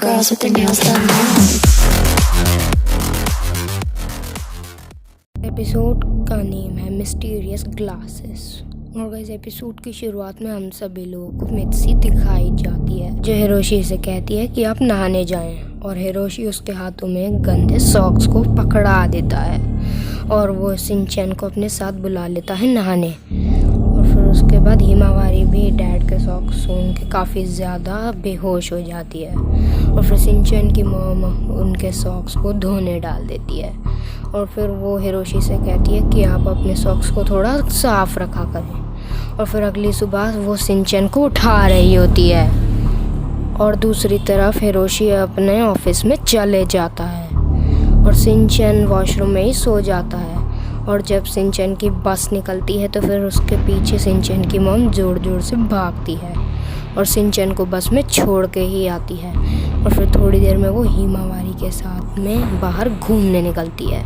girls with their nails done now. Episode का name है mysterious glasses. और guys episode की शुरुआत में हम सभी लोगों को मित्सी दिखाई जाती है जो हिरोशी से कहती है कि आप नहाने जाएं, और हिरोशी उसके हाथों में गंदे सॉक्स को पकड़ा देता है और वो सिंचैन को अपने साथ बुला लेता है नहाने। और फिर उसके बाद हिमावारी भी डैड के सॉक्स सूंघ के काफ़ी ज़्यादा बेहोश हो जाती है, और फिर सिंचैन की मॉम उनके सॉक्स को धोने डाल देती है। और फिर वो हिरोशी से कहती है कि आप अपने सॉक्स को थोड़ा साफ रखा करें। और फिर अगली सुबह वो सिंचैन को उठा रही होती है, और दूसरी तरफ हिरोशी अपने ऑफिस में चले जाता है और सिंचैन वॉशरूम में ही सो जाता है। और जब सिंचैन की बस निकलती है तो फिर उसके पीछे सिंचैन की मॉम ज़ोर ज़ोर से भागती है और सिंचैन को बस में छोड़ के ही आती है। और फिर थोड़ी देर में वो हिमावारी के साथ में बाहर घूमने निकलती है,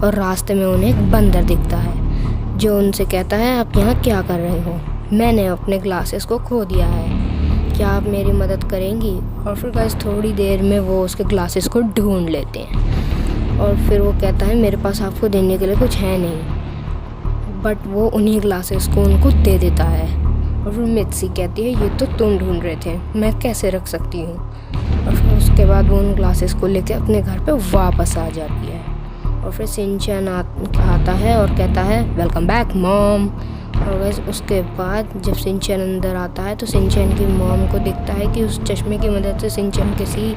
और रास्ते में उन्हें एक बंदर दिखता है जो उनसे कहता है, आप यहाँ क्या कर रहे हो? मैंने अपने ग्लासेस को खो दिया है, क्या आप मेरी मदद करेंगी? और फिर गाइस थोड़ी देर में वो उसके ग्लासेस को ढूंढ लेते हैं, और फिर वो कहता है मेरे पास आपको देने के लिए कुछ है नहीं, बट वो उन्हीं ग्लासेस को उनको दे देता है। और फिर मित्सी कहती है ये तो तुम ढूंढ रहे थे, मैं कैसे रख सकती हूँ? और फिर उसके बाद वो उन ग्लासेस को लेकर अपने घर पे वापस आ जाती है। और फिर सिंचैन आता है और कहता है वेलकम बैक मॉम। और वैसे उसके बाद जब सिंचैन अंदर आता है तो सिंचैन की मॉम को दिखता है कि उस चश्मे की मदद से सिंचैन किसी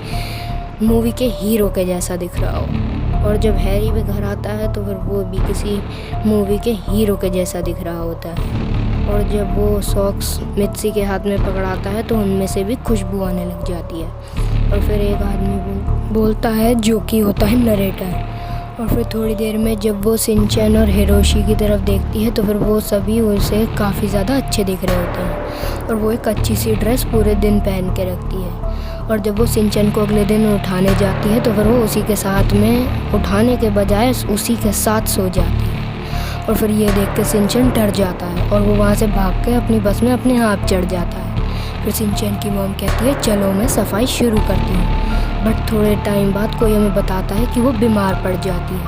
मूवी के हीरो के जैसा दिख रहा हो। और जब हैरी भी घर आता है तो फिर वो भी किसी मूवी के हीरो के जैसा दिख रहा होता है। और जब वो सॉक्स मित्सी के हाथ में पकड़ाता है तो उनमें से भी खुशबू आने लग जाती है। और फिर एक आदमी बोलता है जो कि होता है नरेटर। और फिर थोड़ी देर में जब वो सिंचैन और हिरोशी की तरफ देखती है तो फिर वो सभी उसे काफ़ी ज़्यादा अच्छे दिख रहे होते हैं, और वो एक अच्छी सी ड्रेस पूरे दिन पहन के रखती है। और जब वो सिंचैन को अगले दिन उठाने जाती है तो फिर वो उसी के साथ में उठाने के बजाय उसी के साथ सो जाती है। और फिर ये देख के सिंचैन डर जाता है और वो वहाँ से भाग के अपनी बस में अपने आप चढ़ जाता है। फिर सिंचैन की मॉम कहती है चलो मैं सफाई शुरू करती हूँ, बट थोड़े टाइम बाद कोई हमें बताता है कि वो बीमार पड़ जाती है।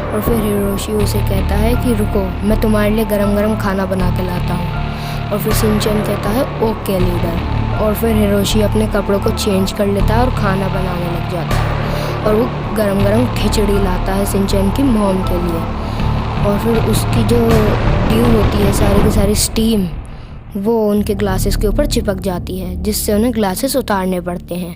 और फिर हिरोशी उसे कहता है कि रुको मैं तुम्हारे लिए गरम गरम खाना बना के लाता हूँ। और फिर सिंचैन कहता है ओके लीडर। और फिर हिरोशी अपने कपड़ों को चेंज कर लेता है और खाना बनाने लग जाता है, और वो गरम गरम खिचड़ी लाता है सिंचैन की मॉम के लिए। और फिर उसकी जो ड्यू होती है सारी की सारी स्टीम वो उनके ग्लासेस के ऊपर चिपक जाती है, जिससे उन्हें ग्लासेस उतारने पड़ते हैं।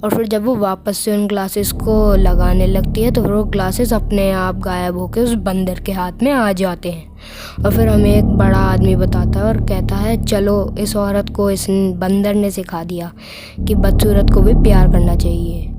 और फिर जब वो वापस से उन ग्लासेस को लगाने लगती है तो फिर वो ग्लासेस अपने आप गायब होकर उस बंदर के हाथ में आ जाते हैं। और फिर हमें एक बड़ा आदमी बताता है और कहता है चलो इस औरत को इस बंदर ने सिखा दिया कि बदसूरत को भी प्यार करना चाहिए।